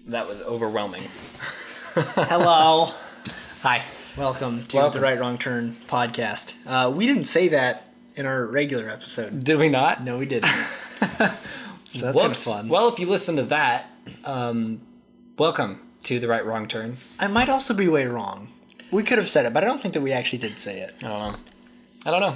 That was overwhelming. Hello. Hi. Welcome to the Right Wrong Turn podcast. We didn't say that in our regular episode. Did we not? No, we didn't. So that's kind of fun. Well, if you listen to that, welcome to the Right Wrong Turn. I might also be way wrong. We could have said it, but I don't think that we actually did say it. I don't know.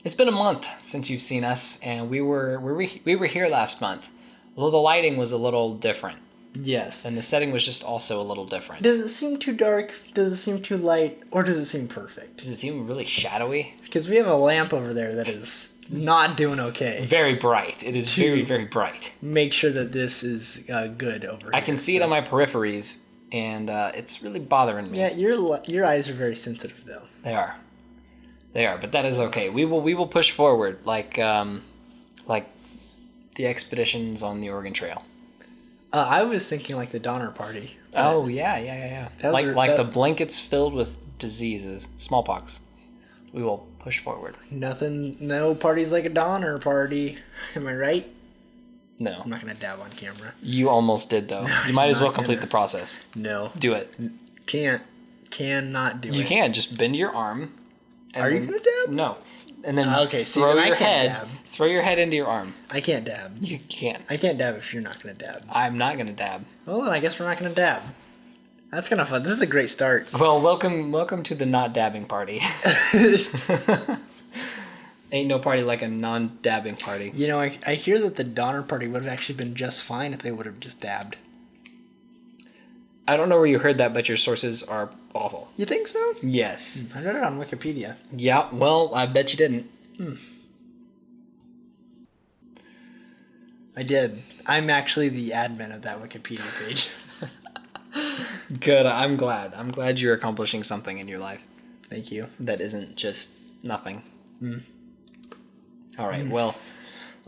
It's been a month since you've seen us, and we were here last month. Although the lighting was a little different. Yes. And the setting was just also a little different. Does it seem too dark? Does it seem too light? Or does it seem perfect? Does it seem really shadowy? Because we have a lamp over there that is not doing okay. Very bright. It is very, very bright. Make sure that this is good over here. I can see it on my peripheries, and it's really bothering me. Yeah, your eyes are very sensitive, though. They are, but that is okay. We will push forward like the expeditions on the Oregon Trail. I was thinking like the Donner Party. Oh yeah. Like the blankets filled with diseases, smallpox. We will push forward. No party's like a Donner Party. Am I right? No. I'm not gonna dab on camera. You almost did though. You might as well complete the process. No. Do it. Cannot do it. You can just bend your arm. Are you gonna dab? No. And then throw your head into your arm. I can't dab. You can't. I can't dab if you're not gonna dab. I'm not gonna dab. Well, then I guess we're not gonna dab. That's kind of fun. This is a great start. Well, welcome to the not dabbing party. Ain't no party like a non-dabbing party. You know, I hear that the Donner Party would have actually been just fine if they would have just dabbed. I don't know where you heard that, but your sources are awful. You think so? Yes. I read it on Wikipedia. Yeah, well, I bet you didn't. I did. I'm actually the admin of that Wikipedia page. Good, I'm glad. I'm glad you're accomplishing something in your life. Thank you. That isn't just nothing. All right, well,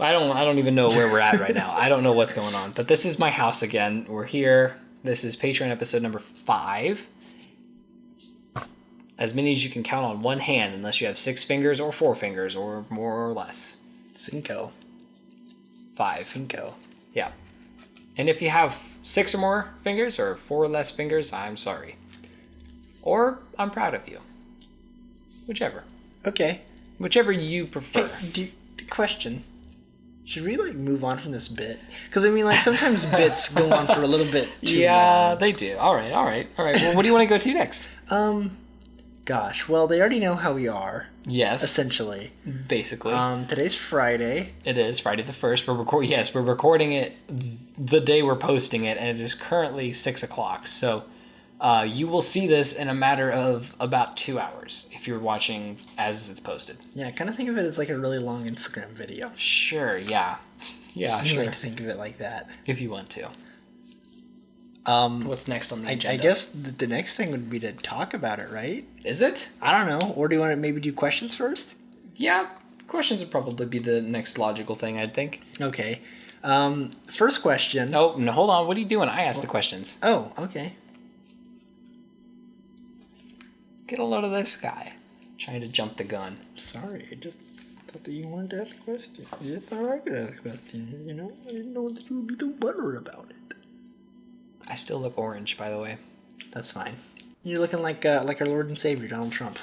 I don't even know where we're at right now. I don't know what's going on. But this is my house again. We're here. This is Patreon episode number 5. As many as you can count on one hand, unless you have 6 fingers or 4 fingers or more or less. 5. 5. Yeah. And if you have 6 or more fingers or 4 or less fingers, I'm sorry. Or I'm proud of you. Whichever. Okay. Whichever you prefer. Hey, question. Should we move on from this bit? Because I mean, sometimes bits go on for a little bit too long. They do. All right. Well, what do you want to go to next? Gosh. Well, they already know how we are. Yes. Essentially. Basically. Today's Friday. It is Friday the 1st. We're recording it the day we're posting it, and it is currently 6:00. So, you will see this in a matter of about 2 hours if you're watching as it's posted. Yeah, kind of think of it as like a really long Instagram video. Sure. Yeah. Yeah. You sure. like to think of it like that if you want to. What's next on the agenda? I guess the next thing would be to talk about it, right? Is it? I don't know. Or do you want to maybe do questions first? Yeah, questions would probably be the next logical thing, I'd think. Okay. First question. Oh, no, hold on. What are you doing? I asked the questions. Oh, okay. Get a load of this guy. Trying to jump the gun. Sorry, I just thought that you wanted to ask a question. I thought I could ask a question, you know? I didn't know that you would be so butthurt about it. I still look orange, by the way. That's fine. You're looking like our Lord and Savior, Donald Trump.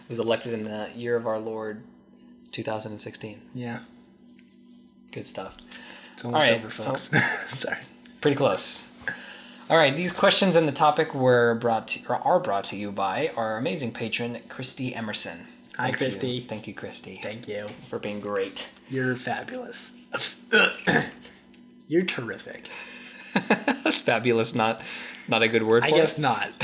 Was elected in the year of our Lord, 2016. Yeah. Good stuff. It's almost over, folks. Sorry. Pretty close. All right, these questions and the topic are brought to you by our amazing patron, Christy Emerson. Hi, Christy. Thank you, Christy. Thank you. For being great. You're fabulous. You're terrific. That's fabulous, not a good word for it? I guess not.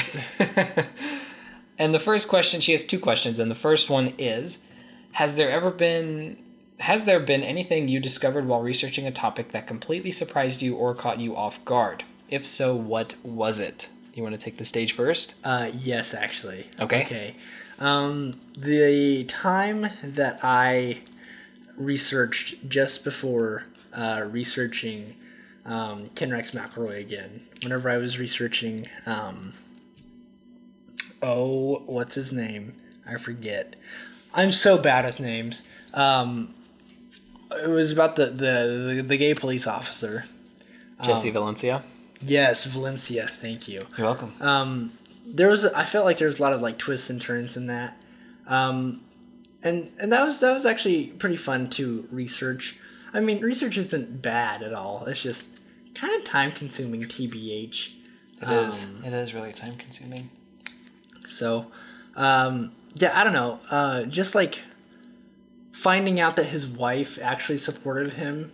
And the first question, she has 2 questions, and the first one is, has there been anything you discovered while researching a topic that completely surprised you or caught you off guard? If so, what was it? You want to take the stage first? Yes, actually. Okay. The time that I researched just before researching Ken Rex McElroy again, whenever I was researching, what's his name? I forget. I'm so bad at names. It was about the gay police officer. Jesse Valencia. Yes, Valencia. Thank you. You're welcome. I felt like there was a lot of like twists and turns in that, and that was actually pretty fun to research. I mean, research isn't bad at all. It's just kind of time consuming, tbh. It is. It is really time consuming. So, yeah, I don't know. Just like finding out that his wife actually supported him,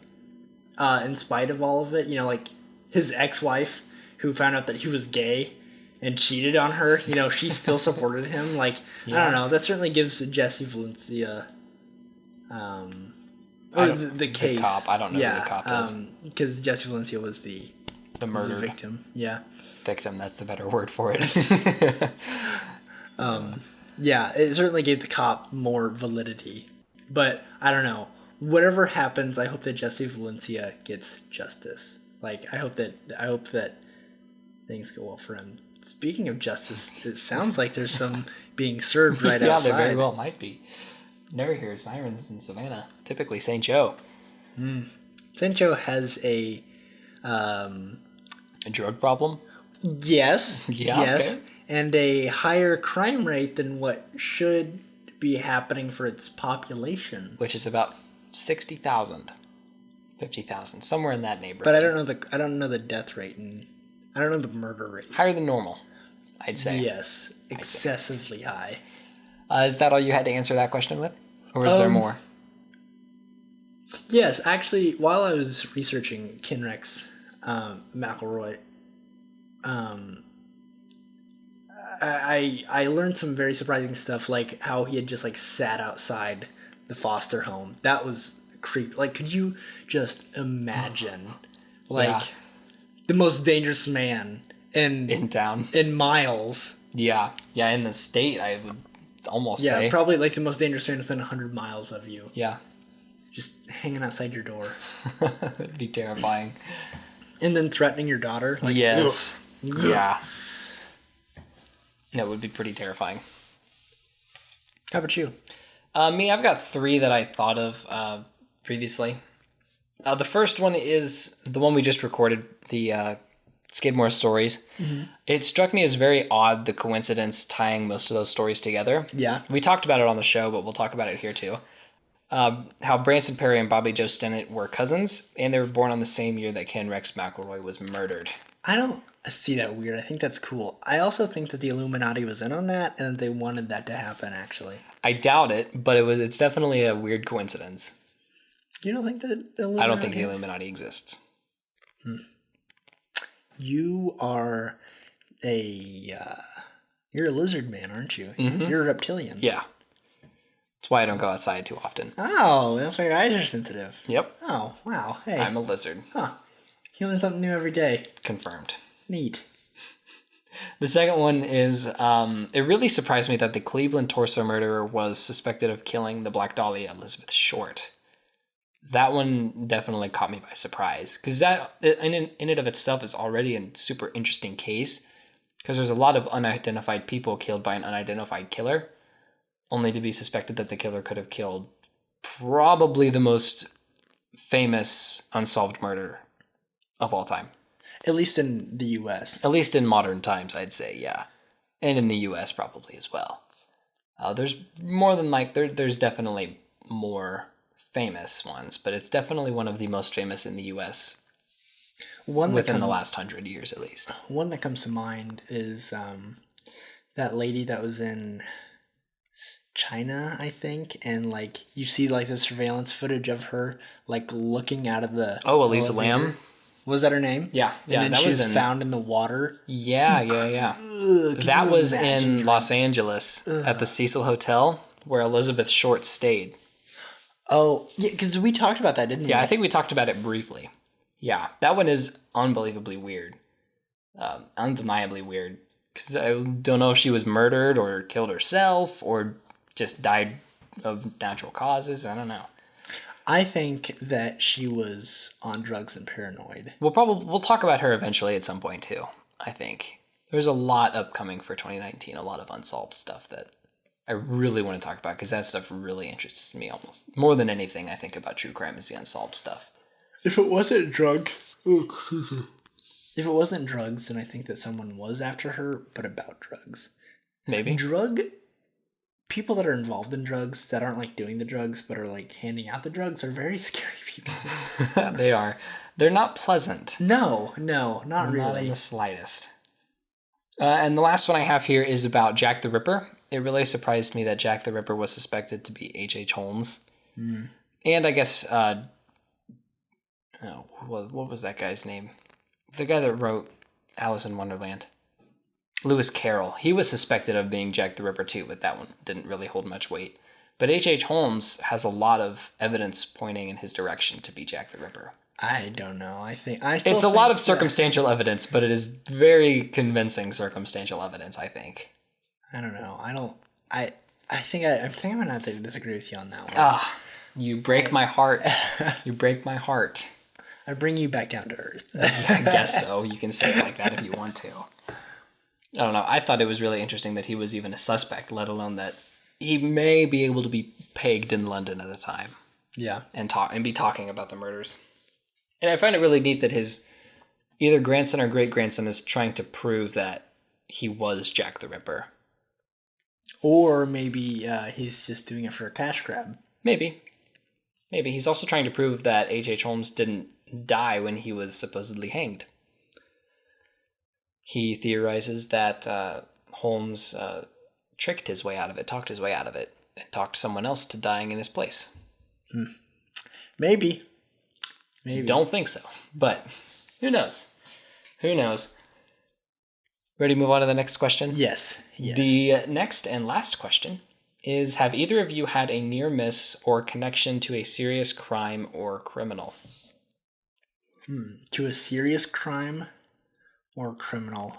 in spite of all of it. You know, like his ex-wife who found out that he was gay and cheated on her. You know, she still supported him. Like, yeah. I don't know. That certainly gives Jesse Valencia, the case. The cop. I don't know who the cop is. Because Jesse Valencia was the murdered victim. Yeah. Victim. That's the better word for it. Yeah, it certainly gave the cop more validity. But I don't know. Whatever happens, I hope that Jesse Valencia gets justice. Like, I hope that things go well for him. Speaking of justice, it sounds like there's some being served right outside. Yeah, there very well might be. Never hear sirens in Savannah. Typically St. Joe. St. Joe has a drug problem? Yes. Yeah, yes. Okay. And a higher crime rate than what should be happening for its population. Which is about 60,000. 50,000, somewhere in that neighborhood. But I don't know the death rate, and I don't know the murder rate. Higher than normal, I'd say. Yes, excessively high. Is that all you had to answer that question with? Or is there more? Yes, actually, while I was researching Kenrex McElroy, I learned some very surprising stuff, like how he had just like sat outside the foster home. That was creepy. Like, could you just imagine, like, the most dangerous man in town, in miles? Yeah, in the state, I would almost say. Yeah, probably like the most dangerous man within 100 miles of you. Yeah, just hanging outside your door. That'd be terrifying. And then threatening your daughter. Like, yes. Ugh. Yeah. That would be pretty terrifying. How about you? Me, I've got 3 that I thought of previously. The first one is the one we just recorded, the Skidmore stories. Mm-hmm. It struck me as very odd, the coincidence tying most of those stories together. Yeah. We talked about it on the show, but we'll talk about it here too. How Branson Perry and Bobby Joe Stennett were cousins, and they were born on the same year that Ken Rex McElroy was murdered. I don't see that weird. I think that's cool. I also think that the Illuminati was in on that, and that they wanted that to happen, actually. I doubt it, but it's definitely a weird coincidence. You don't think that the Illuminati... I don't think the Illuminati exists. You are you're a lizard man, aren't you? Mm-hmm. You're a reptilian. Yeah. That's why I don't go outside too often. Oh, that's why your eyes are sensitive. Yep. Oh, wow. Hey. I'm a lizard. Huh. You learn something new every day. Confirmed. Neat. The second one is, it really surprised me that the Cleveland torso murderer was suspected of killing the Black Dahlia Elizabeth Short. That one definitely caught me by surprise, because that, in and of itself, is already a super interesting case, because there's a lot of unidentified people killed by an unidentified killer, only to be suspected that the killer could have killed probably the most famous unsolved murder of all time. At least in the U.S. At least in modern times, I'd say, yeah. And in the U.S. probably as well. There's more than there's definitely more famous ones, but it's definitely one of the most famous in the U.S. within the last 100 years at least. One that comes to mind is that lady that was in China, I think, and like you see like the surveillance footage of her like looking out of the Elisa elevator. Lam. Was that her name? Yeah. And then that she was in... found in the water. Yeah. That was in Los Angeles at the Cecil Hotel where Elizabeth Short stayed. Oh, yeah, because we talked about that, didn't we? Yeah, I think we talked about it briefly. Yeah, that one is unbelievably weird. Undeniably weird. Because I don't know if she was murdered or killed herself or just died of natural causes. I don't know. I think that she was on drugs and paranoid. We'll talk about her eventually at some point too, I think. There's a lot upcoming for 2019, a lot of unsolved stuff that I really want to talk about because that stuff really interests me almost. More than anything I think about true crime is the unsolved stuff. If it wasn't drugs, if it wasn't drugs, then I think that someone was after her, but about drugs. Maybe. People that are involved in drugs that aren't like doing the drugs but are like handing out the drugs are very scary people. They are. They're not pleasant. No, not really. Not in the slightest. And the last one I have here is about Jack the Ripper. It really surprised me that Jack the Ripper was suspected to be H.H. Holmes. Mm. And I guess, what was that guy's name? The guy that wrote Alice in Wonderland. Lewis Carroll. He was suspected of being Jack the Ripper too, but that one didn't really hold much weight. But H.H. Holmes has a lot of evidence pointing in his direction to be Jack the Ripper. I don't know. It's a lot of circumstantial evidence, but it is very convincing circumstantial evidence, I think. I don't know. I think I'm gonna have to disagree with you on that one. Ah, you break my heart. You break my heart. I bring you back down to earth. I guess so. You can say it like that if you want to. I don't know. I thought it was really interesting that he was even a suspect, let alone that he may be able to be pegged in London at the time. Yeah. And be talking about the murders. And I find it really neat that his either grandson or great-grandson is trying to prove that he was Jack the Ripper. Or maybe he's just doing it for a cash grab. Maybe. He's also trying to prove that H.H. Holmes didn't die when he was supposedly hanged. He theorizes that Holmes tricked his way out of it, talked his way out of it, and talked someone else to dying in his place. Maybe. Don't think so, but who knows? Ready to move on to the next question? Yes. The next and last question is, have either of you had a near miss or connection to a serious crime or criminal? To a serious crime or criminal?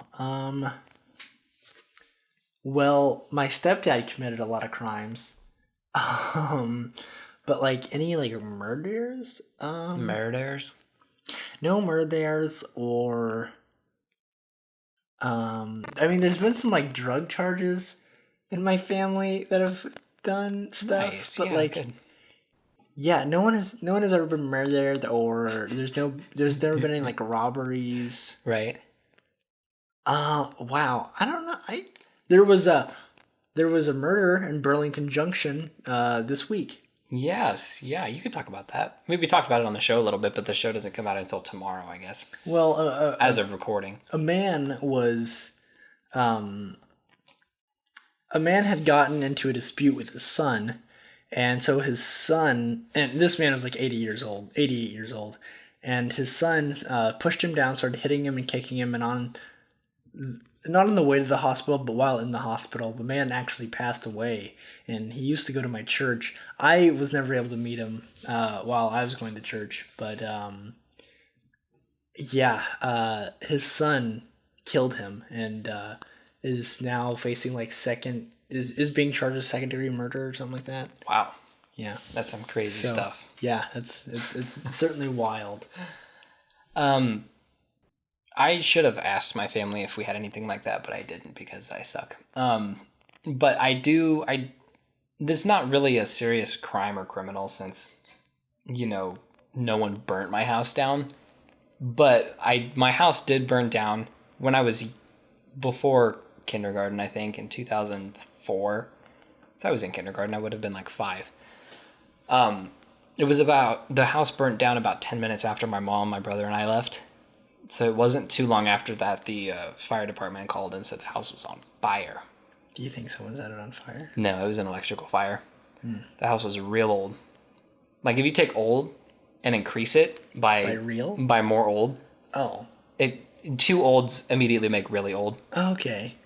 Well, my stepdad committed a lot of crimes. But like any like murders? Murders? No murders or I mean there's been some like drug charges in my family that have done stuff. Nice. But yeah, like good. yeah, no one has ever been murdered or there's never been any like robberies. Right. Wow. I don't know. There was a murder in Burlington Junction this week. Yes, yeah, you could talk about that. We talked about it on the show a little bit, but the show doesn't come out until tomorrow, I guess. Well, as of recording. A man had gotten into a dispute with his son, and so his son, and this man was like 88 years old, and his son pushed him down, started hitting him and kicking him, and not on the way to the hospital, but while in the hospital, the man actually passed away. And he used to go to my church. I was never able to meet him while I was going to church, but his son killed him and is now facing like is being charged with second-degree murder or something like that. Wow. Yeah, that's some crazy stuff. Yeah, it's certainly wild. I should have asked my family if we had anything like that, but I didn't because I suck. But this is not really a serious crime or criminal since, no one burnt my house down. But my house did burn down when I was before kindergarten, I think, in 2004. So I was in kindergarten. I would have been like 5. The house burnt down about 10 minutes after my mom, my brother, and I left. So it wasn't too long after that the fire department called and said the house was on fire. Do you think someone set it on fire? No, it was an electrical fire. The house was real old. Like if you take old and increase it by more old. Oh. 2 olds immediately make really old. Okay.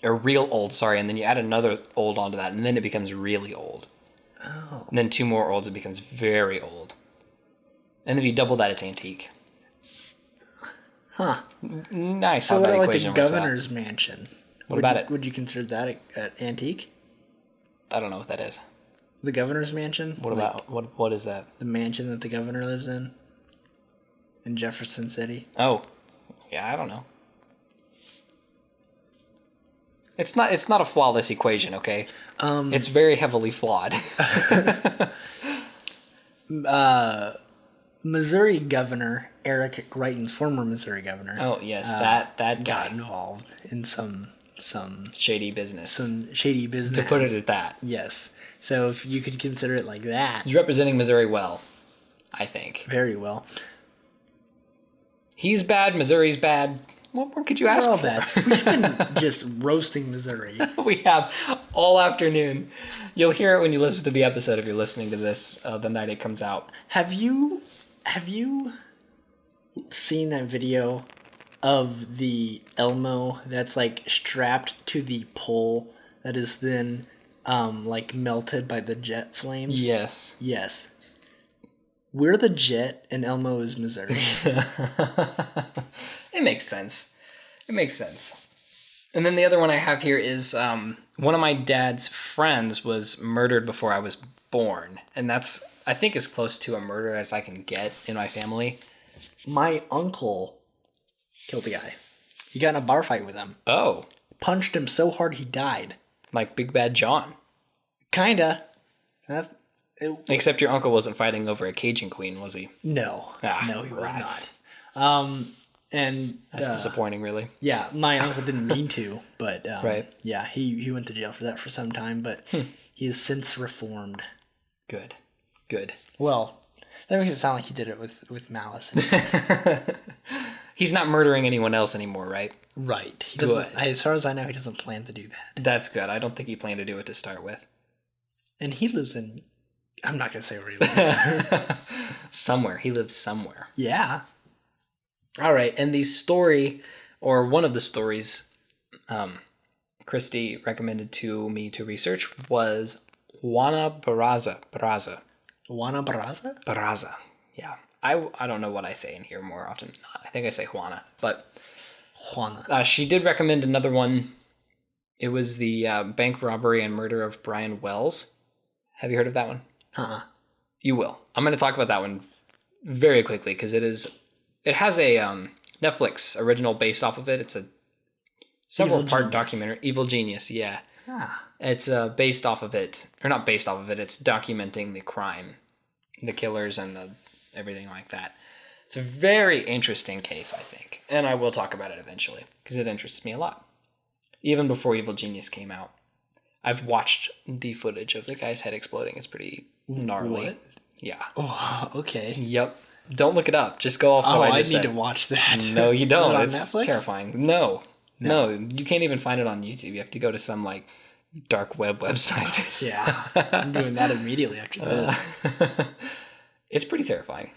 Or real old, sorry, and then you add another old onto that, and then it becomes really old. Oh. And then 2 more olds, it becomes very old. And then if you double that, it's antique. Huh. Nice. So what about like the governor's mansion? What about it? Would you consider that an antique? I don't know what that is. The governor's mansion? What is that? The mansion that the governor lives in Jefferson City. Oh. Yeah, I don't know. It's not a flawless equation, okay? It's very heavily flawed. Missouri Governor Eric Greitens, former Missouri governor. Oh yes, that guy got involved in some shady business. Some shady business. To put it at that. Yes. So if you could consider it like that. He's representing Missouri well, I think. Very well. He's bad. Missouri's bad. What more could you ask We're all for? bad. We've been just roasting Missouri. We have all afternoon. You'll hear it when you listen to the episode if you're listening to this the night it comes out. Have you seen that video of the Elmo that's like strapped to the pole that is then like melted by the jet flames? Yes. Yes. We're the jet and Elmo is Missouri. It makes sense. It makes sense. And then the other one I have here is one of my dad's friends was murdered before I was born. And that's, I think, as close to a murder as I can get in my family. My uncle killed a guy. He got in a bar fight with him. Oh. Punched him so hard he died. Like Big Bad John. Kinda. Except your uncle wasn't fighting over a Cajun queen, was he? No. No, he rats. was not. And that's disappointing, really. Yeah, my uncle didn't mean to, but right. Yeah, he went to jail for that for some time, but he has since reformed. Good. Well, that makes it sound like he did it with malice. He's not murdering anyone else anymore, right? Right. He doesn't. As far as I know, he doesn't plan to do that. That's good. I don't think he planned to do it to start with. And he lives in. I'm not gonna say where he lives. Somewhere. He lives somewhere. Yeah. All right, and the story, or one of the stories, Christy recommended to me to research was Juana Barraza. Juana Barraza? Barraza, yeah. I don't know what I say in here more often than not. I think I say Juana, but Juana. She did recommend another one. It was the bank robbery and murder of Brian Wells. Have you heard of that one? You will. I'm going to talk about that one very quickly because it has a Netflix original based off of it. It's a several-part documentary. Evil Genius, yeah. It's based off of it, or not based off of it. It's documenting the crime, the killers, and everything like that. It's a very interesting case, I think, and I will talk about it eventually because it interests me a lot. Even before Evil Genius came out, I've watched the footage of the guy's head exploding. It's pretty gnarly. What? Yeah. Oh, okay. Yep. Don't look it up. Just go off what I just said. I need to watch that. No, you don't. Is it on Netflix? Terrifying. No, you can't even find it on YouTube. You have to go to some like dark web website. Yeah, I'm doing that immediately after this. It's pretty terrifying.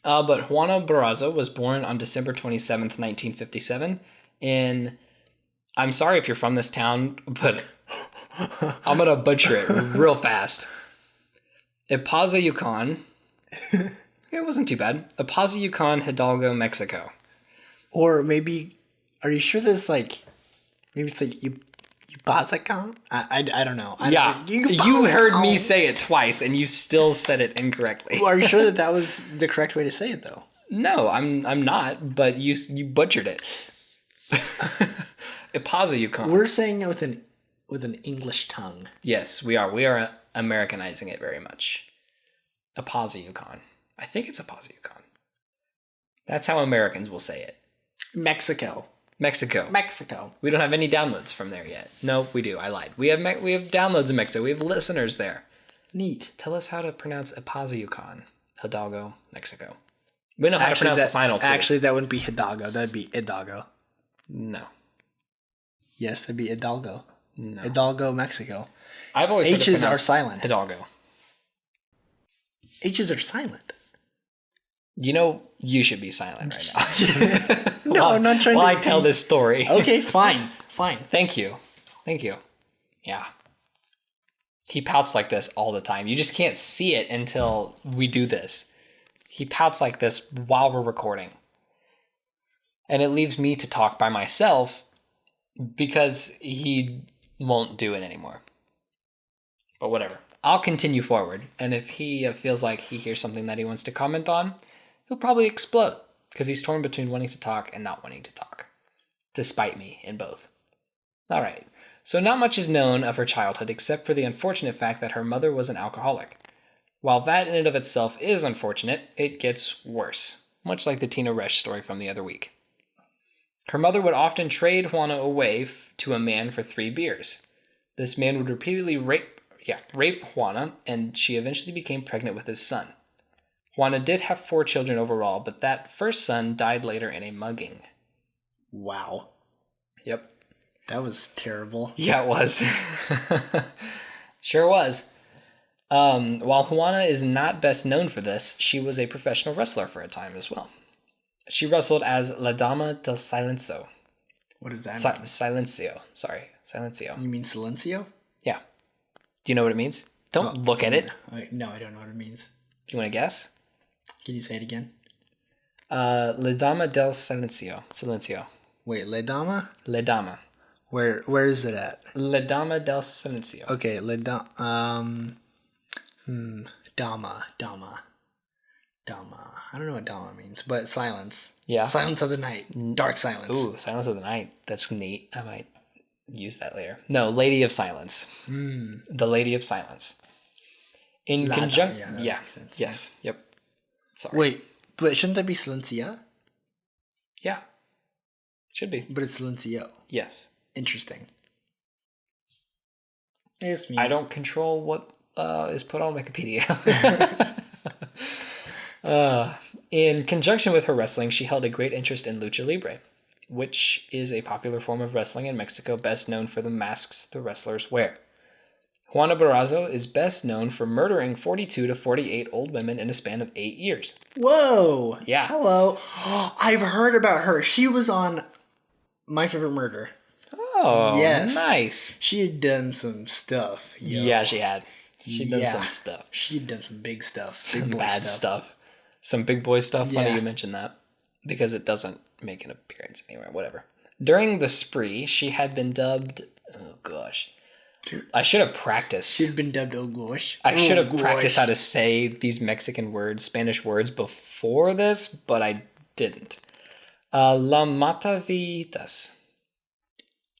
But Juana Barraza was born on December 27th, 1957 in, I'm sorry if you're from this town, but I'm going to butcher it real fast. Apazayucan. It wasn't too bad. Apazayucan, Hidalgo, Mexico. Or maybe, are you sure there's like, maybe it's like Yubazakan? I don't know. Yeah, you heard me say it twice and you still said it incorrectly. Well, are you sure that was the correct way to say it though? No, I'm not, but you butchered it. Apazayucan. We're saying it with an English tongue. Yes, we are. We are Americanizing it very much. Apazayucan. I think it's Apazayucan. That's how Americans will say it. Mexico. We don't have any downloads from there yet. No, we do. I lied. We have downloads in Mexico. We have listeners there. Neat. Tell us how to pronounce Apazayucan. Hidalgo, Mexico. We know how to pronounce the final two. Actually, that wouldn't be Hidalgo. That'd be Hidalgo. No. Yes, that'd be Hidalgo. No. Hidalgo, Mexico. I've always heard H's are silent. Hidalgo. H's are silent. You know, you should be silent right now. No, I'm not trying to. While I tell this story. Okay, fine. Thank you. Yeah. He pouts like this all the time. You just can't see it until we do this. He pouts like this while we're recording. And it leaves me to talk by myself because he won't do it anymore. But whatever. I'll continue forward. And if he feels like he hears something that he wants to comment on, he'll probably explode because he's torn between wanting to talk and not wanting to talk, despite me in both. All right. So not much is known of her childhood except for the unfortunate fact that her mother was an alcoholic. While that in and of itself is unfortunate, it gets worse, much like the Tina Resch story from the other week. Her mother would often trade Juana away to a man for 3 beers. This man would repeatedly rape Juana, and she eventually became pregnant with his son. Juana did have 4 children overall, but that first son died later in a mugging. Wow. Yep. That was terrible. Yeah, it was. Sure was. While Juana is not best known for this, she was a professional wrestler for a time as well. She wrestled as La Dama del Silencio. What does that mean? Silencio. Sorry. Silencio. You mean Silencio? Yeah. Do you know what it means? Don't look at it. No, I don't know what it means. Do you want to guess? Can you say it again? La Dama del Silencio. Silencio. Wait, Le Dama? La Dama. Where is it at? La Dama del Silencio. Okay, Dama. I don't know what Dama means, but silence. Yeah. Silence of the night. Dark silence. Ooh, Silence of the Night. That's neat. I might use that later. No, Lady of Silence. The Lady of Silence. In conjunction. Yeah. Makes sense. Yes. Yep. Sorry. Wait, but shouldn't that be Silencia? Yeah. Should be. But it's Silencio. Yes. Interesting. Yes, me. I don't control what is put on Wikipedia. In conjunction with her wrestling, she held a great interest in lucha libre, which is a popular form of wrestling in Mexico, best known for the masks the wrestlers wear. Juana Barrazo is best known for murdering 42 to 48 old women in a span of 8 years. Whoa! Yeah. Hello. I've heard about her. She was on My Favorite Murder. Oh, yes. Nice. She had done some stuff. Yo. Yeah, she had. She'd done some stuff. She'd done some big stuff. Some bad stuff. Some big boy stuff. Yeah. Funny you mentioned that. Because it doesn't make an appearance anywhere. Whatever. During the spree, she had been dubbed... Oh, gosh. I should have practiced. She'd been dubbed Oh Gosh. I should have practiced how to say these Mexican words, Spanish words, before this, but I didn't. La Matavitas.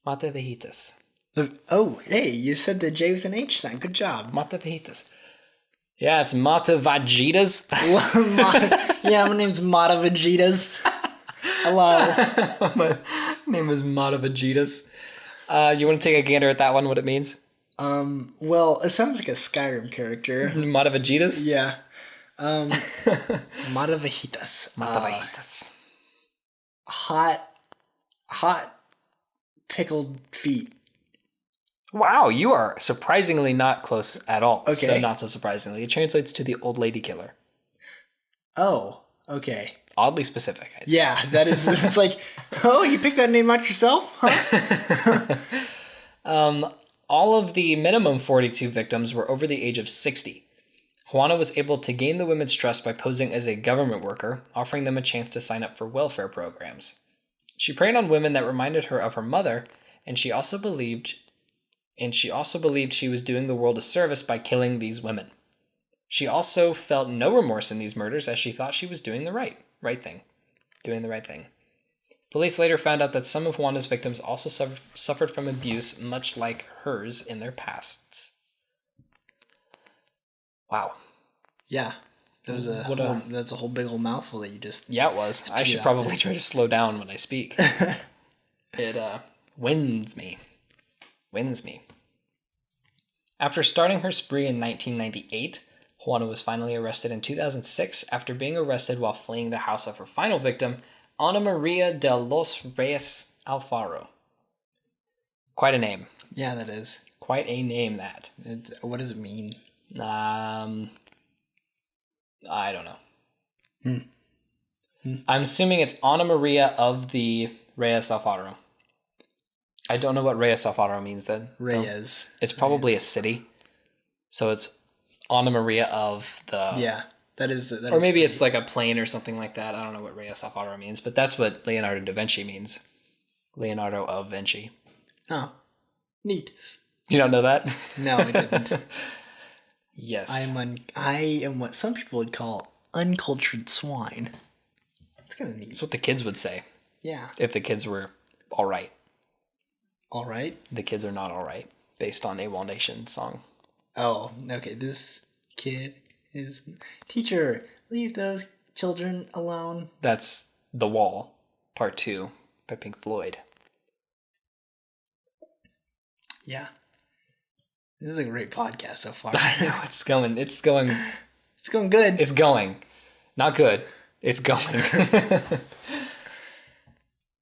Matavitas. Oh, hey, you said the J with an H sound. Good job. Matavitas. Yeah, it's Matavajitas. Yeah, my name's Matavajitas. Hello. My name is Matavajitas. You want to take a gander at that one, what it means? Well, it sounds like a Skyrim character. Matavajitas? Yeah. Matavajitas. Matavajitas. Hot pickled feet. Wow, you are surprisingly not close at all. Okay. So not so surprisingly. It translates to the old lady killer. Oh, okay. Oddly specific, I'd say. Yeah, that is, it's like, oh, you picked that name out yourself? Huh? All of the minimum 42 victims were over the age of 60. Juana was able to gain the women's trust by posing as a government worker, offering them a chance to sign up for welfare programs. She preyed on women that reminded her of her mother, and she also believed she was doing the world a service by killing these women. She also felt no remorse in these murders, as she thought she was doing the right thing. Police later found out that some of Juana's victims also suffered from abuse, much like hers in their pasts. Wow. Yeah. That's a whole big old mouthful that you just... Yeah, it was. I should probably try to slow down when I speak. It wins me. After starting her spree in 1998, Juana was finally arrested in 2006 after being arrested while fleeing the house of her final victim, Ana Maria de los Reyes Alfaro. Quite a name. Yeah, that is. Quite a name, that. What does it mean? I don't know. I'm assuming it's Ana Maria of the Reyes Alfaro. I don't know what Reyes Alfaro means then. Reyes. It's probably a city. So it's Ana Maria of the... Yeah, that is... or maybe it's like a plane or something like that. I don't know what Reyes Alfaro means, but that's what Leonardo da Vinci means. Leonardo of Vinci. Oh, neat. You don't know that? No, I didn't. Yes. I am what some people would call uncultured swine. It's kind of neat. That's what the kids would say. Yeah. If the kids were all right. All right? The kids are not all right, based on a Wall Nation song. Oh, okay. This kid Is teacher, leave those children alone. That's The Wall, Part 2 by Pink Floyd. Yeah. This is a great podcast so far. I know, it's going It's going good. It's going. Not good. It's going.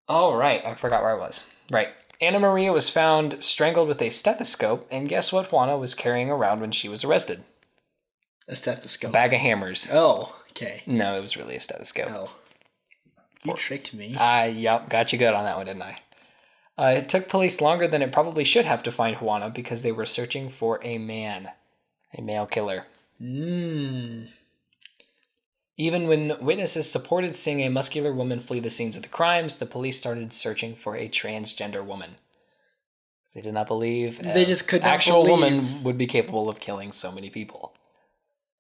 All right, I forgot where I was. Right. Anna Maria was found strangled with a stethoscope, and guess what Juana was carrying around when she was arrested? A stethoscope. A bag of hammers. Oh, okay. No, it was really a stethoscope. Oh. You tricked me. Yep, got you good on that one, didn't I? It took police longer than it probably should have to find Juana because they were searching for a man. A male killer. Even when witnesses supported seeing a muscular woman flee the scenes of the crimes, the police started searching for a transgender woman. They did not believe they just could not actual believe. woman would be capable of killing so many people.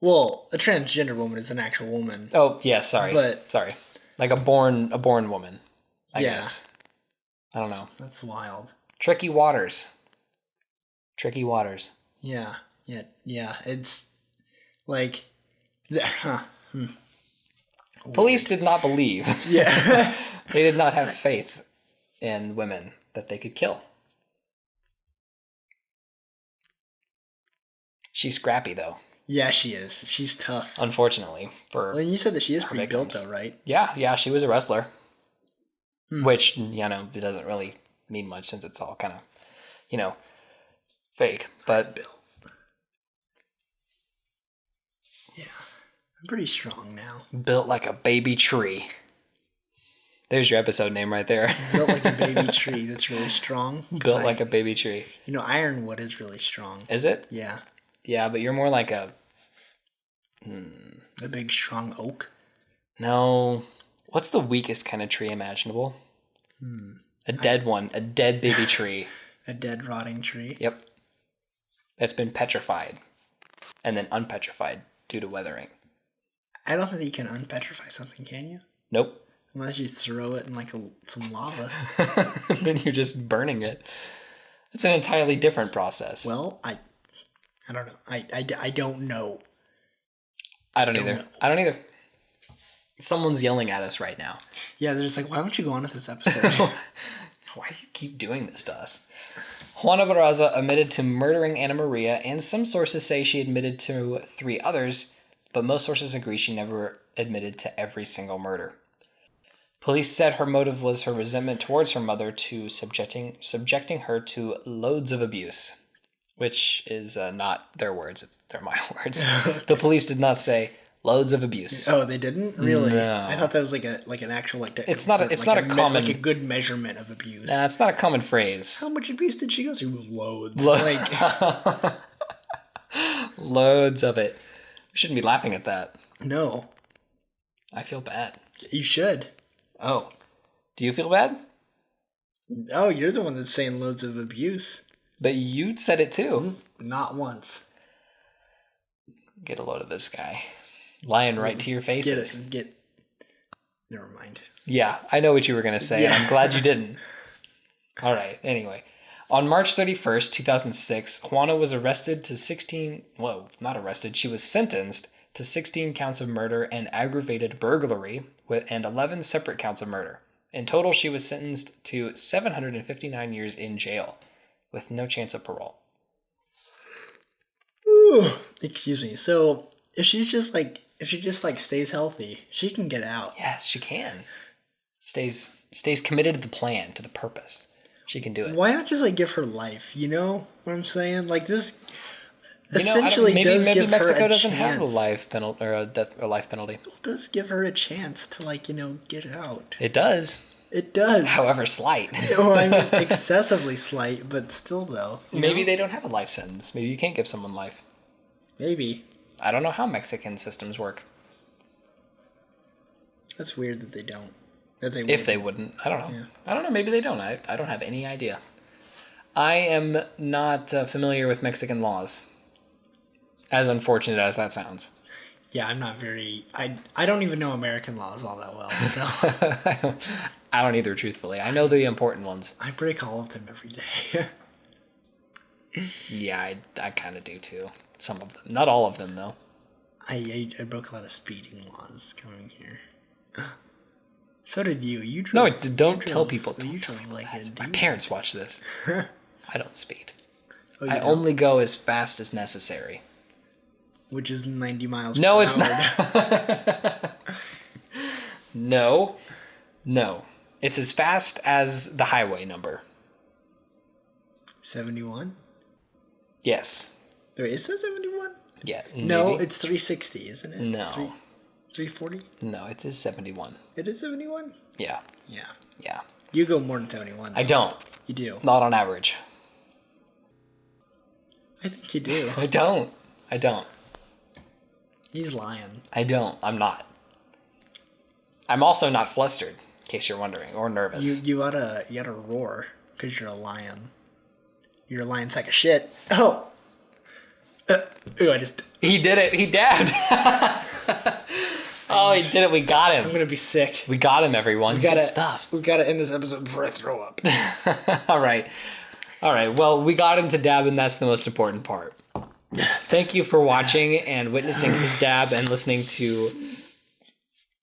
Well, a transgender woman is an actual woman. Oh, yeah, sorry. Like a born woman, I guess. I don't know. That's wild. Tricky waters. Yeah. It's like... Police did not believe. Yeah. They did not have faith in women that they could kill. She's scrappy, though. Yeah, she is. She's tough. Unfortunately. And you said that she is pretty built, though, right? Yeah, she was a wrestler. Which, it doesn't really mean much since it's all kind of, fake. But yeah, I'm pretty strong now. Built like a baby tree. There's your episode name right there. Built like a baby tree that's really strong. Built like a baby tree. Ironwood is really strong. Is it? Yeah. Yeah, but you're more like a big, strong oak? No. What's the weakest kind of tree imaginable? A dead one. A dead baby tree. A dead, rotting tree? Yep. That's been petrified. And then unpetrified due to weathering. I don't think you can unpetrify something, can you? Nope. Unless you throw it in like some lava. Then you're just burning it. It's an entirely different process. Well, I don't know. I don't know. I don't either. Someone's yelling at us right now. Yeah, they're just like, why don't you go on with this episode? Why do you keep doing this to us? Juana Barraza admitted to murdering Anna Maria, and some sources say she admitted to 3 others, but most sources agree she never admitted to every single murder. Police said her motive was her resentment towards her mother to subjecting her to loads of abuse, which is not their words, they're my words. The police did not say loads of abuse. Oh, they didn't? Really? No. I thought that was like an actual it's not a common like a good measurement of abuse. Nah, it's not a common phrase. How much abuse did she go through? Loads. Loads of it. We shouldn't be laughing at that. No. I feel bad. You should. Oh. Do you feel bad? Oh, you're the one that's saying loads of abuse. But you said it too. Not once. Get a load of this guy. Lying right to your faces. Never mind. Yeah, I know what you were going to say, and I'm glad you didn't. All right, anyway. On March 31st, 2006, Juana was she was sentenced to 16 counts of murder and aggravated burglary and 11 separate counts of murder. In total, she was sentenced to 759 years in jail with no chance of parole. Ooh, excuse me. So, if she just stays healthy, she can get out. Yes, she can. Stays committed to the plan, to the purpose. She can do it. Why not just give her life? You know what I'm saying? This essentially maybe give Mexico her a doesn't chance. have a life penalty or a life penalty. It does give her a chance to get out. It does. It does. However slight. Well, I mean, excessively slight, but still though. Maybe they don't have a life sentence. Maybe you can't give someone life. Maybe. I don't know how Mexican systems work. That's weird that they don't. If they wouldn't. I don't know. Yeah. I don't know. Maybe they don't. I don't have any idea. I am not familiar with Mexican laws. As unfortunate as that sounds. Yeah, I'm not very... I don't even know American laws all that well, so... I don't either, truthfully. I know the important ones. I break all of them every day. Yeah, I kind of do too. Some of them. Not all of them, though. I broke a lot of speeding laws coming here. So did you. You No, drove. don't tell people. You Don't tell drove people like that. a My dude. parents watch this. I don't speed. Oh, you I don't? only go as fast as necessary. Which is 90 miles No, per it's hour. not. No. It's as fast as the highway number. 71? Yes. Wait, is that 71? Yeah. No, maybe. it's 360, isn't it? No. 340? No, it is 71. It is 71? Yeah. Yeah. You go more than 71. I don't. You do. Not on average. I think you do. I don't. He's lying. I don't. I'm not. I'm also not flustered, in case you're wondering, or nervous. You gotta roar, because you're a lion. You're a lion sack of shit. Oh! He did it. He dabbed. Oh, he did it. We got him. I'm gonna be sick. We got him, everyone. Good stuff. We gotta end this episode before I throw up. All right. Well, we got him to dab, and that's the most important part. Thank you for watching and witnessing his dab and listening to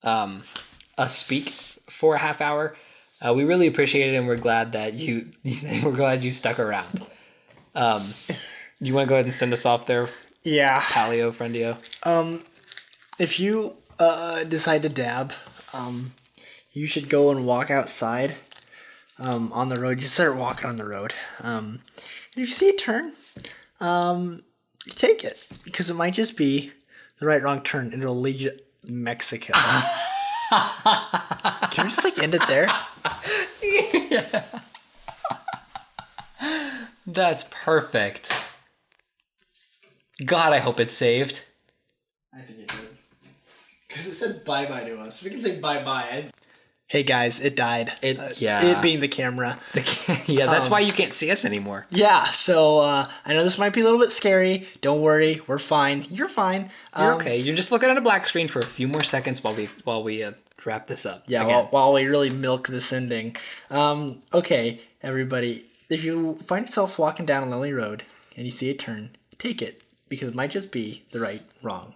us speak for a half hour. We really appreciate it, and we're glad that you stuck around. You want to go ahead and send us off there, Yeah. Paleo Friendio? If you decide to dab, you should go and walk outside on the road. You start walking on the road. If you see a turn, you take it, because it might just be the wrong turn, and it'll lead you to Mexico. Can we just end it there? Yeah. That's perfect. God, I hope it's saved. I think it did. Because it said bye-bye to us. We can say bye-bye. Hey guys, it died. It being the camera. Yeah, that's why you can't see us anymore. Yeah, so I know this might be a little bit scary. Don't worry, we're fine. You're fine. You're okay. You're just looking at a black screen for a few more seconds while we wrap this up. Yeah, while we really milk this ending. Okay, everybody. If you find yourself walking down a lonely road and you see a turn, take it, because it might just be the wrong